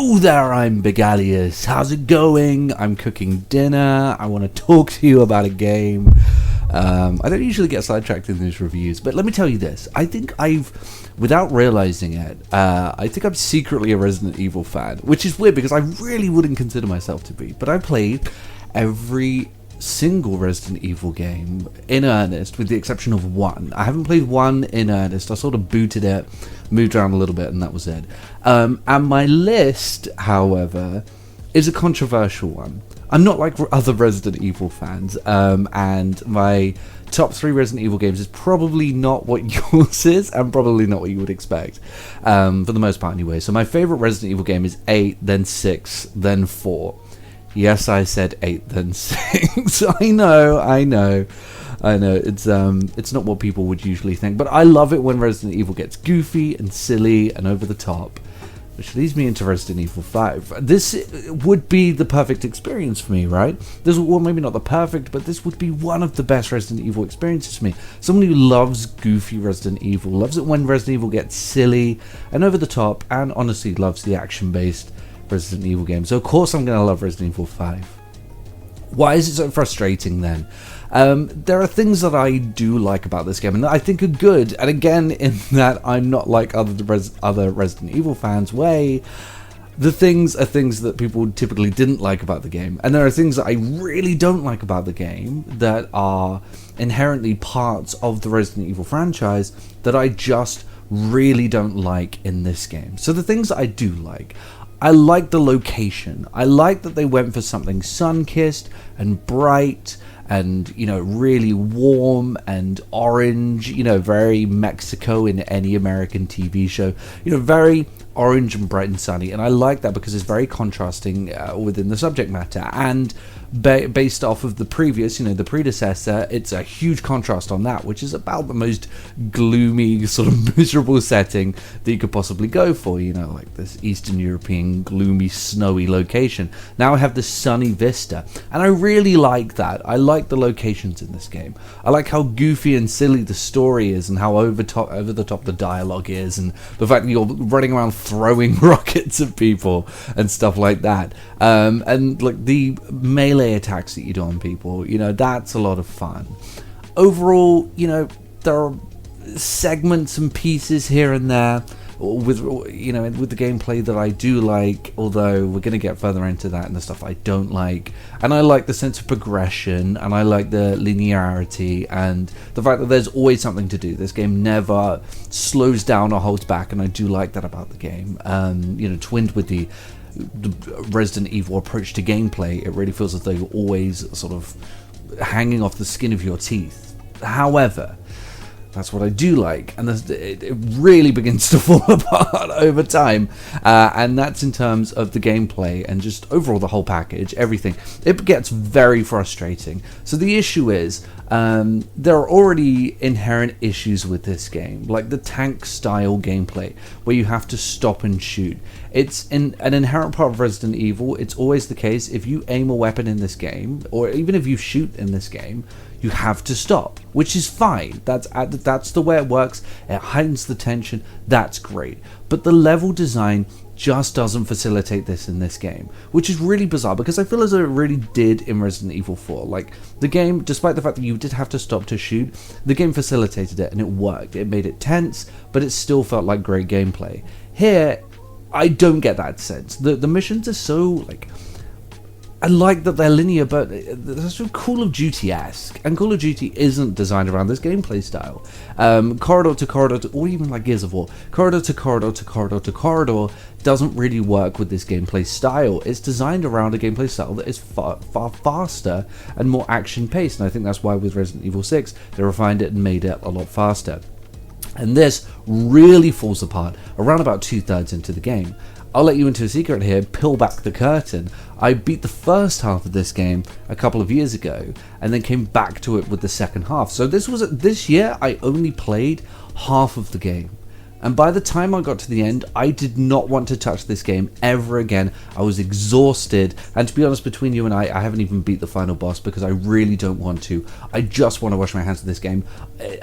Hello there, I'm Begalius. How's it going? I'm cooking dinner. I want to talk to you about a game. I don't usually get sidetracked in these reviews, but let me tell you this. I think without realizing it, I think I'm secretly a Resident Evil fan, which is weird because I really wouldn't consider myself to be. But I played every single Resident Evil game in earnest, with the exception of one. I haven't played one in earnest. I sort of booted it, moved around a little bit, and that was it. And my list, however, is a controversial one. I'm not like other Resident Evil fans, and my top 3 Resident Evil games is probably not what yours is, and probably not what you would expect, for the most part anyway. So my favourite Resident Evil game is 8, then 6, then 4. Yes, I said 8, then 6. I know. It's not what people would usually think, but I love it when Resident Evil gets goofy and silly and over the top, which leads me into Resident Evil 5. This would be the perfect experience for me, right? Well, maybe not the perfect, but this would be one of the best Resident Evil experiences for me. Someone who loves goofy Resident Evil, loves it when Resident Evil gets silly and over the top, and honestly loves the action-based Resident Evil game. So of course I'm going to love Resident Evil 5. Why is it so frustrating then? There are things that I do like about this game and that I think are good, and again, in that I'm not like other Resident Evil fans way. The things are things that people typically didn't like about the game, and there are things that I really don't like about the game that are inherently parts of the Resident Evil franchise that I just really don't like in this game. So the things that I do like, I like the location. I like that they went for something sun-kissed and bright and, really warm and orange, very Mexico in any American TV show, very orange and bright and sunny. And I like that because it's very contrasting within the subject matter. And based off of the previous, the predecessor, it's a huge contrast on that, which is about the most gloomy, sort of miserable setting that you could possibly go for, like this Eastern European gloomy, snowy location. Now I have this sunny vista, and I really like that. I like the locations in this game. I like how goofy and silly the story is, and how over the top the dialogue is, and the fact that you're running around throwing rockets at people and stuff like that. And like the melee attacks that you do on people, that's a lot of fun. Overall, there are segments and pieces here and there with the gameplay that I do like, although we're going to get further into that and the stuff I don't like. And I like the sense of progression, and I like the linearity, and the fact that there's always something to do. This game never slows down or holds back, and I do like that about the game. Twinned with the Resident Evil approach to gameplay, it really feels as though you're always sort of hanging off the skin of your teeth. However, that's what I do like, and it really begins to fall apart over time, and that's in terms of the gameplay and just overall the whole package, everything. It gets very frustrating. So the issue is, there are already inherent issues with this game, like the tank style gameplay, where you have to stop and shoot. It's an inherent part of Resident Evil. It's always the case. If you aim a weapon in this game, or even if you shoot in this game, you have to stop, which is fine. That's the way it works. It heightens the tension. That's great. But the level design just doesn't facilitate this in this game, which is really bizarre, because I feel as though it really did in Resident Evil 4. Like, the game, despite the fact that you did have to stop to shoot, the game facilitated it and it worked. It made it tense, but it still felt like great gameplay. Here, I don't get that sense. The missions are so, I like that they're linear, but they're sort of Call of Duty-esque, and Call of Duty isn't designed around this gameplay style. Corridor to corridor, or even like Gears of War, corridor to corridor to corridor to corridor doesn't really work with this gameplay style. It's designed around a gameplay style that is far faster and more action-paced, and I think that's why with Resident Evil 6 they refined it and made it a lot faster. And this really falls apart around about 2/3 into the game. I'll let you into a secret here, peel back the curtain. I beat the first half of this game a couple of years ago, and then came back to it with the second half. So this year I only played half of the game. And by the time I got to the end, I did not want to touch this game ever again. I was exhausted. And to be honest, between you and I haven't even beat the final boss because I really don't want to. I just want to wash my hands of this game.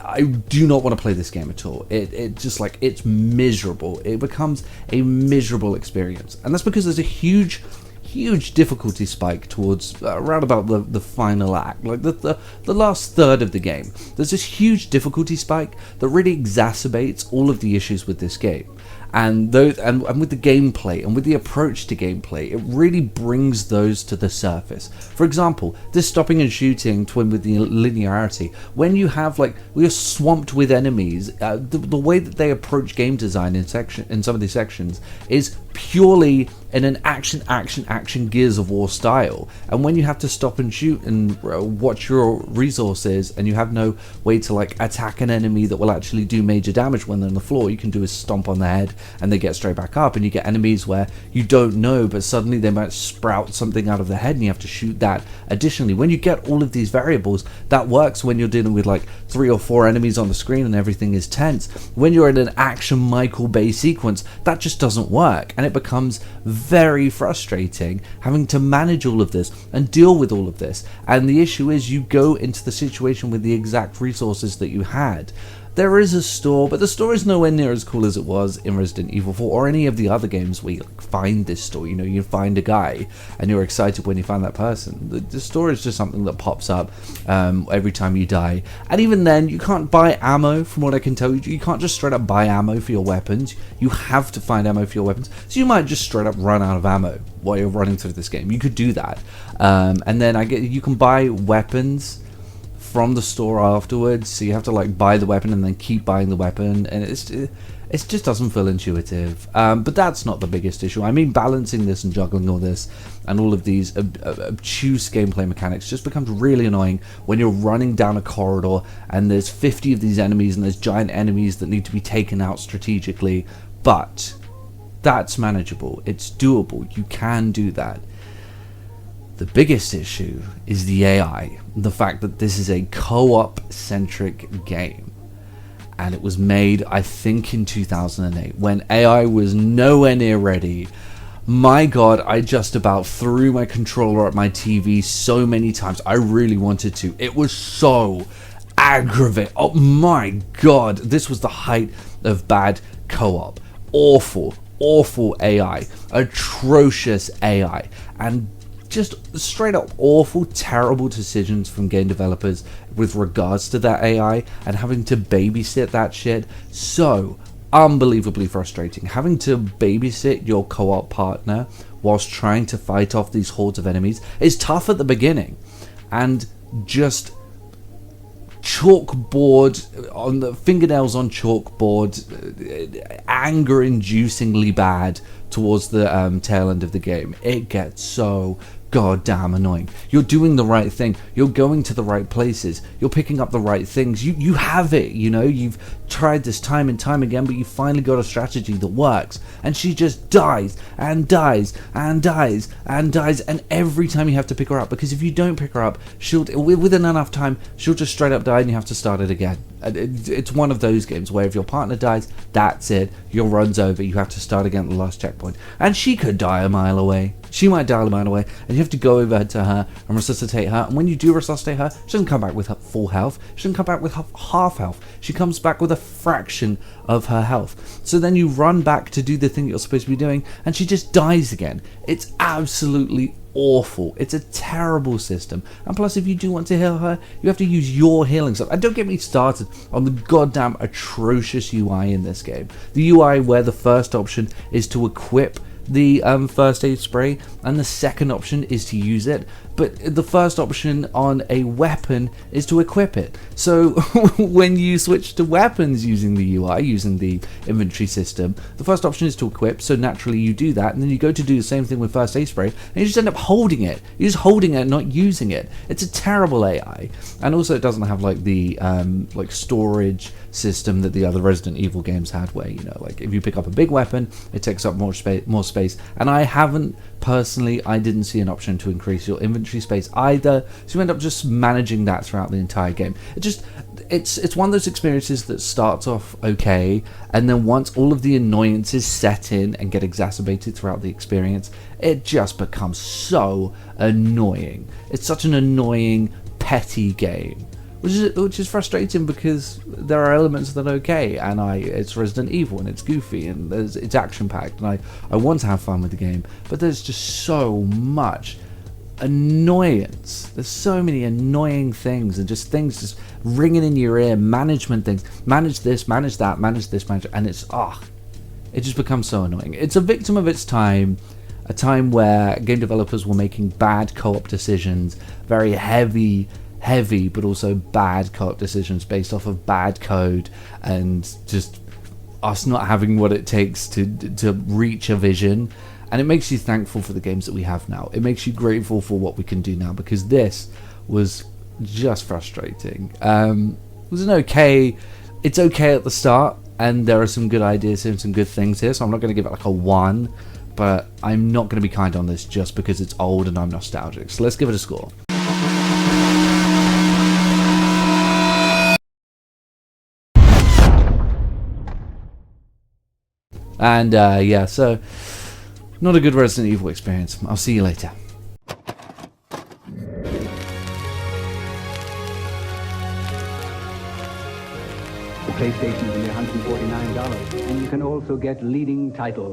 I do not want to play this game at all. It just like, it's miserable. It becomes a miserable experience. And that's because there's a huge difficulty spike towards around about the final act, like the last third of the game. There's this huge difficulty spike that really exacerbates all of the issues with this game. And those, and with the gameplay and with the approach to gameplay, it really brings those to the surface. For example, this stopping and shooting twin with the linearity. When you have we are swamped with enemies, the way that they approach game design in some of these sections is purely in an action Gears of War style. And when you have to stop and shoot and watch your resources, and you have no way to attack an enemy that will actually do major damage when they're on the floor, you can do is stomp on the head and they get straight back up. And you get enemies where you don't know, but suddenly they might sprout something out of the head and you have to shoot that. Additionally, when you get all of these variables, that works when you're dealing with 3 or 4 enemies on the screen and everything is tense. When you're in an action Michael Bay sequence, that just doesn't work, and it becomes very frustrating having to manage all of this and deal with all of this. And the issue is, you go into the situation with the exact resources that you had. There is a store, but the store is nowhere near as cool as it was in Resident Evil 4 or any of the other games where you find this store. You know, you find a guy and you're excited when you find that person. The store is just something that pops up every time you die. And even then, you can't buy ammo, from what I can tell you. You can't just straight up buy ammo for your weapons. You have to find ammo for your weapons. So you might just straight up run out of ammo while you're running through this game. You could do that. And then you can buy weapons from the store afterwards, so you have to buy the weapon and then keep buying the weapon, and it just doesn't feel intuitive. But that's not the biggest issue. I mean, balancing this and juggling all this and all of these obtuse gameplay mechanics just becomes really annoying when you're running down a corridor and there's 50 of these enemies and there's giant enemies that need to be taken out strategically. But that's manageable. It's doable. You can do that. The biggest issue is the AI, the fact that this is a co-op centric game, and it was made, I think, in 2008 when AI was nowhere near ready. My god, I just about threw my controller at my TV so many times. I really wanted to. It was so aggravating. Oh my god, this was the height of bad co-op. Awful AI, atrocious AI, and just straight up awful, terrible decisions from game developers with regards to that AI, and having to babysit that shit. So unbelievably frustrating. Having to babysit your co-op partner whilst trying to fight off these hordes of enemies is tough at the beginning, and just chalkboard on the fingernails on chalkboard, anger inducingly bad towards the tail end of the game. It gets so goddamn annoying. You're doing the right thing, you're going to the right places, you're picking up the right things, you have it, you know, you've tried this time and time again, but you finally got a strategy that works, and she just dies and dies and dies and dies, and every time you have to pick her up, because if you don't pick her up, she'll, within enough time, she'll just straight up die and you have to start it again. It's one of those games where if your partner dies, that's it, your run's over, you have to start again at the last checkpoint. And she could die a mile away. She might die a mile away, and you have to go over to her and resuscitate her. And when you do resuscitate her, she doesn't come back with her full health. She doesn't come back with half health. She comes back with a fraction of her health. So then you run back to do the thing you're supposed to be doing, and she just dies again. It's absolutely awful. It's a terrible system. And plus, if you do want to heal her, you have to use your healing stuff. And don't get me started on the goddamn atrocious UI in this game. The UI where the first option is to equip the first aid spray, and the second option is to use it, but the first option on a weapon is to equip it. So when you switch to weapons using the UI, using the inventory system, the first option is to equip, so naturally you do that, and then you go to do the same thing with first aid spray, and you just end up holding it. You're just holding it and not using it. It's a terrible AI, and also it doesn't have the storage system that the other Resident Evil games had, where, you know, if you pick up a big weapon, it takes up more space, and I didn't see an option to increase your inventory inventory space either, so you end up just managing that throughout the entire game. It's one of those experiences that starts off okay, and then once all of the annoyances set in and get exacerbated throughout the experience, it just becomes so annoying. It's such an annoying, petty game, which is frustrating because there are elements that are okay, and it's Resident Evil and it's goofy and it's action packed, and I want to have fun with the game, but there's just so much annoyance. There's so many annoying things, and just things just ringing in your ear. Management things, manage this, manage that, manage this, manage, and it just becomes so annoying. It's a victim of its time. A time where game developers were making bad co-op decisions, very heavy but also bad co-op decisions based off of bad code, and just us not having what it takes to reach a vision. And it makes you thankful for the games that we have now. It makes you grateful for what we can do now, because this was just frustrating. It was it's okay at the start, and there are some good ideas here and some good things here, so I'm not going to give it like a 1, but I'm not going to be kind on this just because it's old and I'm nostalgic. So let's give it a score. And yeah, so not a good Resident Evil experience. I'll see you later. The PlayStation is only $149, and you can also get leading titles.